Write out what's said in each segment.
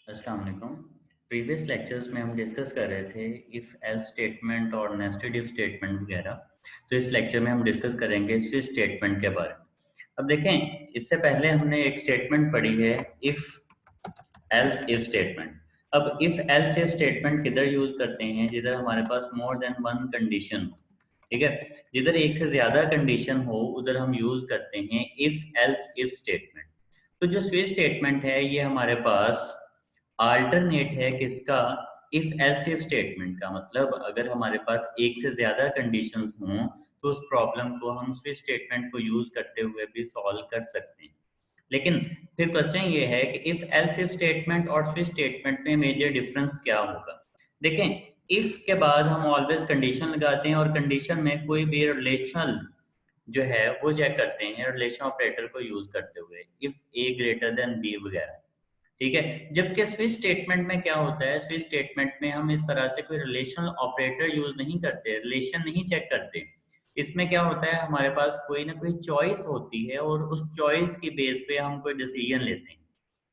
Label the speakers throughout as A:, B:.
A: अस्सलाम वालेकुम। Previous lectures में हम डिस्कस कर रहे थे इफ़ एल्स स्टेटमेंट और नेस्टेड इफ स्टेटमेंट वगैरह। तो इस लेक्चर में हम डिस्कस करेंगे स्विच स्टेटमेंट के बारे में। अब देखें, इससे पहले हमने एक स्टेटमेंट पढ़ी है इफ़ एल्स इफ स्टेटमेंट। अब इफ़ एल्स इफ स्टेटमेंट किधर यूज़ करते हैं? जिधर हमारे पास मोर देन वन कंडीशन हो। ठीक है, जिधर एक से ज़्यादा कंडीशन हो उधर हम यूज़ करते हैं इफ़ एल्स इफ स्टेटमेंट। तो जो स्विच स्टेटमेंट है ये हमारे पास अल्टरनेट है किसका? इफ एल्स इफ स्टेटमेंट का। मतलब अगर हमारे पास एक से ज्यादा कंडीशंस हों तो उस प्रॉब्लम को हम स्विच स्टेटमेंट को यूज करते हुए भी सॉल्व कर सकते हैं। लेकिन फिर क्वेश्चन ये है कि इफ एल्स इफ स्टेटमेंट और स्विच स्टेटमेंट में मेजर डिफरेंस क्या होगा? देखें, इफ के बाद हम ऑलवेज कंडीशन लगाते हैं और कंडीशन में कोई भी रिलेशनल जो है वो चेक करते हैं रिलेशन ऑपरेटर को यूज करते हुए, if A greater than B वगैरह। ठीक है, जबकि स्विच स्टेटमेंट में क्या होता है? स्विच स्टेटमेंट में हम इस तरह से कोई रिलेशनल ऑपरेटर यूज नहीं करते, रिलेशन नहीं चेक करते। इसमें क्या होता है, हमारे पास कोई ना कोई चॉइस होती है और उस चॉइस की बेस पे हम कोई डिसीजन लेते हैं।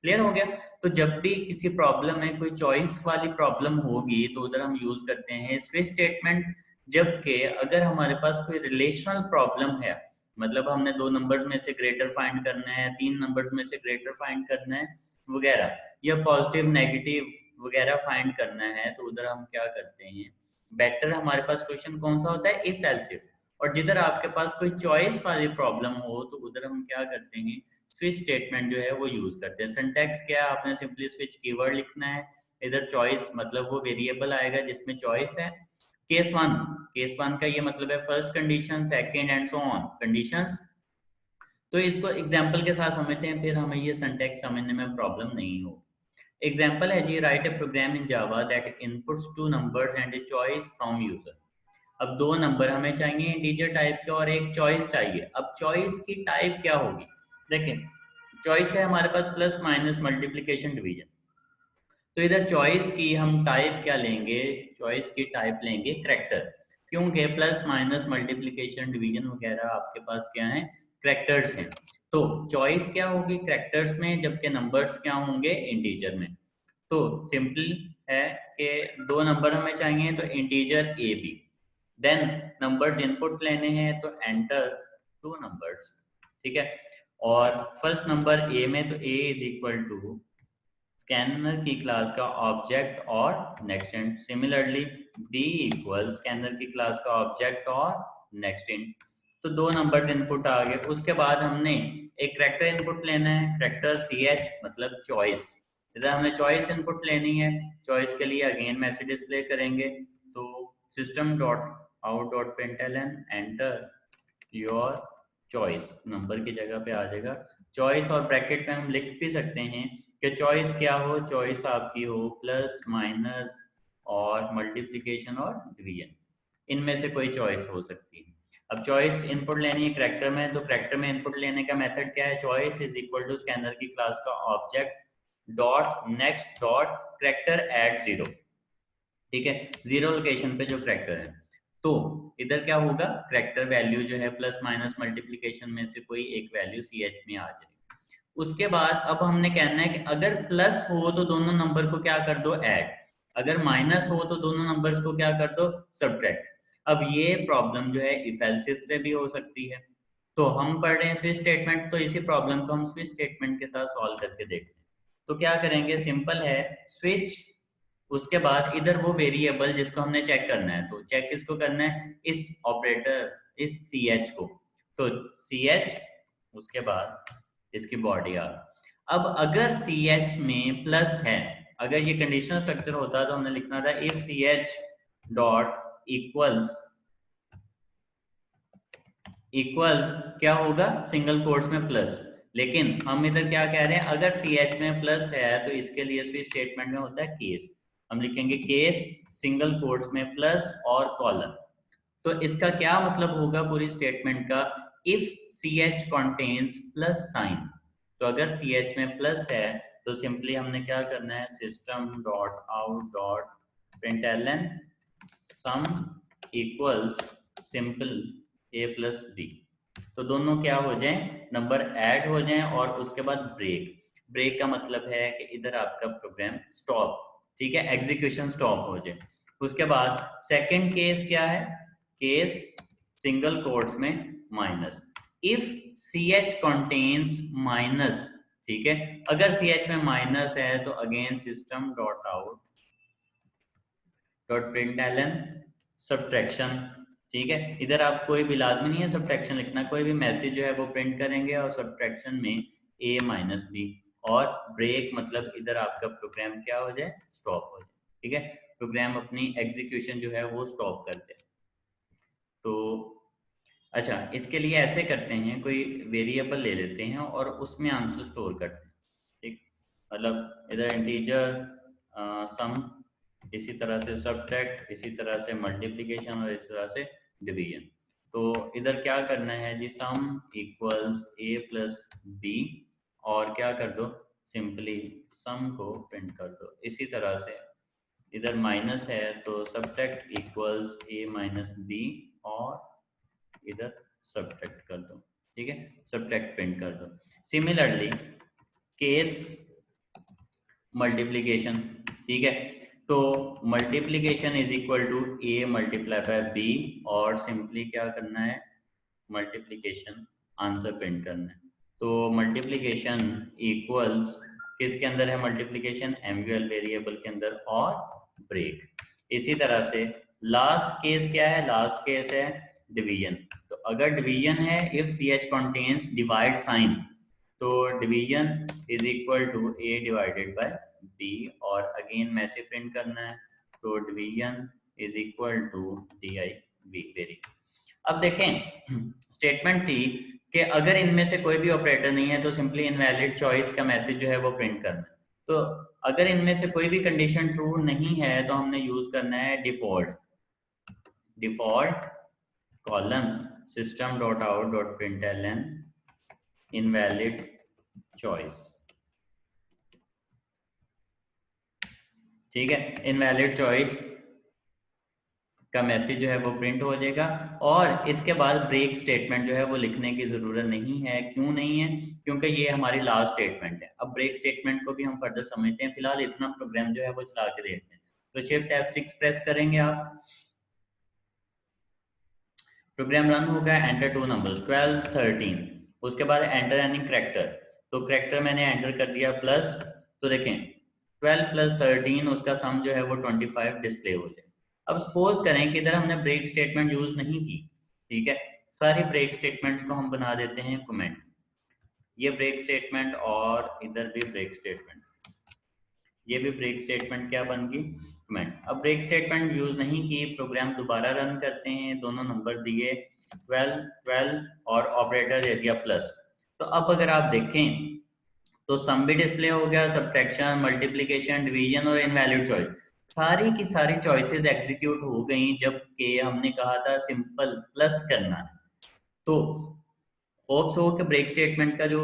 A: क्लियर हो गया? तो जब भी किसी प्रॉब्लम में कोई चॉइस वाली प्रॉब्लम होगी तो उधर हम यूज करते हैं स्विच स्टेटमेंट। जबकि अगर हमारे पास कोई रिलेशनल प्रॉब्लम है, मतलब हमने दो नंबर्स में से ग्रेटर फाइंड करना है, तीन नंबर्स में से ग्रेटर फाइंड करना है वगैरह, या पॉजिटिव नेगेटिव वगैरह फाइंड करना है, तो उधर हम क्या करते हैं? बेटर हमारे पास क्वेश्चन कौन सा होता है? If else if. और जिधर आपके पास कोई चॉइस वाली प्रॉब्लम हो तो उधर हम क्या करते हैं? स्विच स्टेटमेंट जो है वो यूज करते हैं। सिंटैक्स क्या है? आपने सिंपली स्विच कीवर्ड लिखना है। इधर चॉइस मतलब वो वेरिएबल आएगा जिसमें चॉइस है। केस वन का ये मतलब है first condition, second and so on conditions. तो इसको एग्जांपल के साथ समझते हैं, फिर हमें ये सिंटैक्स समझने में प्रॉब्लम नहीं हो। एग्जाम्पल है जी, write a program in Java that inputs two numbers and a choice from user. अब दो नंबर हमें चाहिए इंटीजर टाइप के और एक चॉइस चाहिए। अब चॉइस की टाइप क्या होगी? देखिए, चॉइस है हमारे पास प्लस माइनस मल्टीप्लिकेशन डिवीजन। तो इधर चॉइस की हम टाइप क्या लेंगे? चॉइस की टाइप लेंगे करैक्टर। क्योंकि प्लस माइनस मल्टीप्लिकेशन डिवीजन वगैरह आपके पास क्या है? करैक्टर्स हैं। तो चॉइस क्या होगी? करैक्टर्स में, जबकि नंबर्स क्या होंगे? इंटीजर में। तो सिंपल है कि दो नंबर हमें चाहिए तो integer A B, then numbers input लेने हैं तो एंटर टू नंबर्स। ठीक है, और फर्स्ट नंबर ए में तो A is equal to scanner की क्लास का ऑब्जेक्ट और next int. Similarly B equal scanner की क्लास का ऑब्जेक्ट और नेक्स्ट इंट। तो दो नंबर्स इनपुट आ गए। उसके बाद हमने एक करैक्टर इनपुट लेना है, करैक्टर सी एच मतलब चॉइस। इधर हमने चॉइस इनपुट लेनी है। चॉइस के लिए अगेन मैसेज डिस्प्ले करेंगे, तो system dot out dot println enter your choice, number की जगह पे आ जाएगा चॉइस। और ब्रैकेट में हम लिख भी सकते हैं कि चॉइस क्या हो? चॉइस आपकी हो प्लस माइनस और मल्टीप्लिकेशन और डिवीजन, इनमें से कोई चॉइस हो सकती है। अब चॉइस इनपुट लेनी है करैक्टर में, तो करैक्टर में इनपुट लेने का मेथड क्या है? Choice is equal to scanner की क्लास का object dot next dot character at zero. ठीक है, जीरो लोकेशन पे जो करैक्टर है। तो इधर क्या होगा? करैक्टर वैल्यू जो है प्लस माइनस मल्टीप्लिकेशन में से कोई एक वैल्यू सी एच में आ जाएगी। उसके बाद अब हमने कहना है कि अगर प्लस हो तो दोनों नंबर को क्या कर दो? ऐड। अगर माइनस हो तो दोनों नंबर्स को क्या कर दो? सब्ट्रैक्ट। अब ये प्रॉब्लम जो है इफ एल्स इफ से भी हो सकती है। तो हम पढ़ रहे हैं स्विच स्टेटमेंट, तो इसी प्रॉब्लम को हम स्विच स्टेटमेंट के साथ सॉल्व करके देखते हैं। तो क्या करेंगे? सिंपल है, स्विच, उसके बाद इधर वो वेरिएबल जिसको हमने चेक करना है, तो चेक किसको करना है? इस ऑपरेटर इस सी एच को। तो सी एच, उसके बाद इसकी बॉडी आ। अब अगर सी एच में प्लस है, अगर ये कंडीशनल स्ट्रक्चर होता तो हमने लिखना था if C h dot equals, equals क्या होगा? सिंगल कोट्स में प्लस। लेकिन हम इधर क्या कह रहे हैं? अगर सी एच में प्लस है तो इसके लिए स्विच स्टेटमेंट में होता है केस। हम लिखेंगे केस सिंगल कोट्स में प्लस और कॉलन। तो इसका क्या मतलब होगा पूरी स्टेटमेंट का? If C H contains plus sign. तो अगर सी एच में प्लस है तो सिंपली हमने क्या करना है? System dot out dot println sum equals simple a plus b. तो दोनों क्या हो जाएं? नंबर ऐड हो जाएं और उसके बाद ब्रेक। ब्रेक का मतलब है कि इधर आपका प्रोग्राम स्टॉप, ठीक है, एग्जीक्यूशन स्टॉप हो जाए। उसके बाद सेकंड केस क्या है, केस सिंगल कोट्स में minus, if C h contains minus, ठीक है, अगर सी एच में माइनस है तो again system dot out dot println subtraction, ठीक है, इधर आप कोई भी लाजमी नहीं है सब्ट्रैक्शन लिखना, कोई भी मैसेज जो है वो प्रिंट करेंगे और सब्ट्रैक्शन में a माइनस बी, और ब्रेक मतलब इधर आपका प्रोग्राम क्या हो जाए, स्टॉप हो जाए, ठीक है, प्रोग्राम अपनी एग्जीक्यूशन जो है वो स्टॉप कर दे। तो अच्छा, इसके लिए ऐसे करते हैं, कोई वेरिएबल ले लेते हैं और उसमें आंसर स्टोर करते हैं, ठीक, मतलब इधर इंटीजर सम, इसी तरह से सब्ट्रैक्ट, इसी तरह से मल्टीप्लिकेशन और इस तरह से डिवीजन। तो इधर क्या करना है जी, sum equals a plus b, और क्या कर दो, सिंपली सम को प्रिंट कर दो। इसी तरह से इधर माइनस है तो subtract equals a minus b, और इधर सब्ट्रैक्ट कर दो, ठीक है, सब्ट्रैक्ट प्रिंट कर दो। सिमिलरली केस मल्टीप्लिकेशन, ठीक है, तो multiplication is equal to a multiply by b, और सिंपली क्या करना है, मल्टीप्लिकेशन आंसर प्रिंट करना है। तो मल्टीप्लिकेशन इक्वल्स किसके अंदर है, मल्टीप्लिकेशन एमयूएल वेरिएबल के अंदर, और ब्रेक। इसी तरह से लास्ट केस क्या है, लास्ट केस है डिवीजन। तो अगर डिवीजन है, if C H contains divide sign, तो division is equal to a divided by b, और अगेन मैसेज प्रिंट करना है, तो division is equal to D I V, very. अब देखें स्टेटमेंट थी कि अगर इनमें से कोई भी ऑपरेटर नहीं है तो सिंपली इनवैलिड चॉइस का मैसेज जो है वो प्रिंट करना है। तो अगर इनमें से कोई भी कंडीशन ट्रू नहीं है तो हमने यूज करना है default, default colon system dot out dot println invalid choice, ठीक है, इनवैलिड चॉइस का मैसेज जो है वो प्रिंट हो जाएगा। और इसके बाद ब्रेक स्टेटमेंट जो है वो लिखने की जरूरत नहीं है। क्यों नहीं है, क्योंकि ये हमारी लास्ट स्टेटमेंट है। अब ब्रेक स्टेटमेंट को भी हम फर्दर समझते हैं, फिलहाल इतना प्रोग्राम जो है वो चला के देखते हैं। तो शिफ्ट F6 प्रेस करेंगे आप, प्रोग्राम रन होगा, एंटर टू नंबर्स 12 13, उसके बाद एंटर एनी करेक्टर, तो करेक्टर मैंने एंटर कर दिया प्लस, तो देखें 12 प्लस 13 उसका सम जो है वो 25 डिस्प्ले हो जाए। अब सपोज करें कि इधर हमने ब्रेक स्टेटमेंट यूज नहीं की, ठीक है, सारी ब्रेक स्टेटमेंट्स को हम बना देते हैं कमेंट, ये ब्रेक स्टेटमेंट और इधर भी ब्रेक स्टेटमेंट, ये भी ब्रेक स्टेटमेंट क्या बन गई, कमेंट। अब ब्रेक स्टेटमेंट यूज नहीं की, प्रोग्राम दोबारा रन करते हैं, दोनों नंबर दिए 12 12 और ऑपरेटर दे दिया प्लस। तो अब अगर आप देखें तो सम भी डिस्प्ले हो गया, सब्ट्रैक्शन, मल्टीप्लिकेशन, डिवीजन और इनवैलिड चॉइस, सारी की सारी चॉइसेस एग्जीक्यूट हो गई, जबकि हमने कहा था सिंपल प्लस करना है। तो होप्स हो कि ब्रेक स्टेटमेंट का जो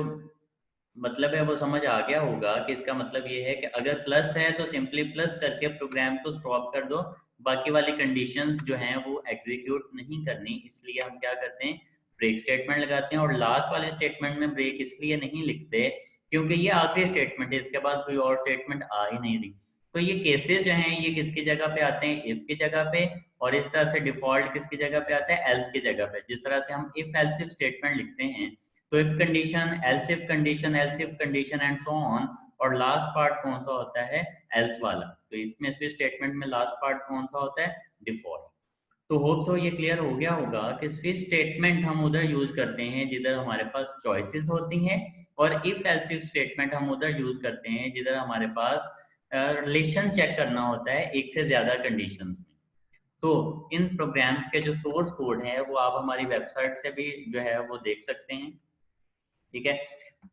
A: मतलब है वो समझ आ गया होगा कि इसका मतलब ये है कि अगर प्लस है तो सिंपली प्लस करके प्रोग्राम को स्टॉप कर दो, बाकी वाली कंडीशंस जो हैं वो एग्जीक्यूट नहीं करनी, इसलिए हम क्या करते हैं, ब्रेक स्टेटमेंट लगाते हैं। और लास्ट वाले स्टेटमेंट में ब्रेक इसलिए नहीं लिखते क्योंकि ये आखिरी स्टेटमेंट है, इसके बाद कोई और स्टेटमेंट आ ही नहीं रही। तो ये केसेस जो हैं ये किसकी जगह पे आते हैं, इफ की जगह पे, और इस तरह से डिफॉल्ट किसकी जगह पे आता है, एल्स की जगह पे। जिस तरह से हम इफ एल्स स्टेटमेंट लिखते हैं, तो if condition, else if condition and so on, और लास्ट पार्ट कौन सा होता है, एल्स वाला। तो इसमें स्विच स्टेटमेंट में लास्ट पार्ट कौन सा होता है, डिफॉल्ट। तो होप सो ये क्लियर हो गया होगा कि स्विच स्टेटमेंट हम उधर यूज करते हैं जिधर हमारे पास चॉइसेस होती हैं, और इफ एल्स इफ स्टेटमेंट हम उधर यूज करते हैं जिधर हमारे पास रिलेशन चेक करना होता है एक से ज्यादा कंडीशंस में। तो इन प्रोग्राम्स के जो सोर्स कोड हैं वो आप हमारी वेबसाइट से भी जो है वो देख सकते हैं, ठीक है।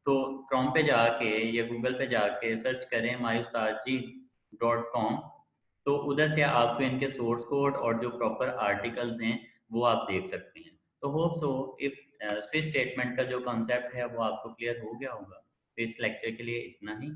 A: तो क्रोम पे जाके या गूगल पे जाके सर्च करें myustadji.com, तो उधर से आपको इनके सोर्स कोड और जो प्रॉपर आर्टिकल्स हैं वो आप देख सकते हैं। तो hope so if switch statement का जो कॉन्सेप्ट है वो आपको क्लियर हो गया होगा। तो इस लेक्चर के लिए इतना ही।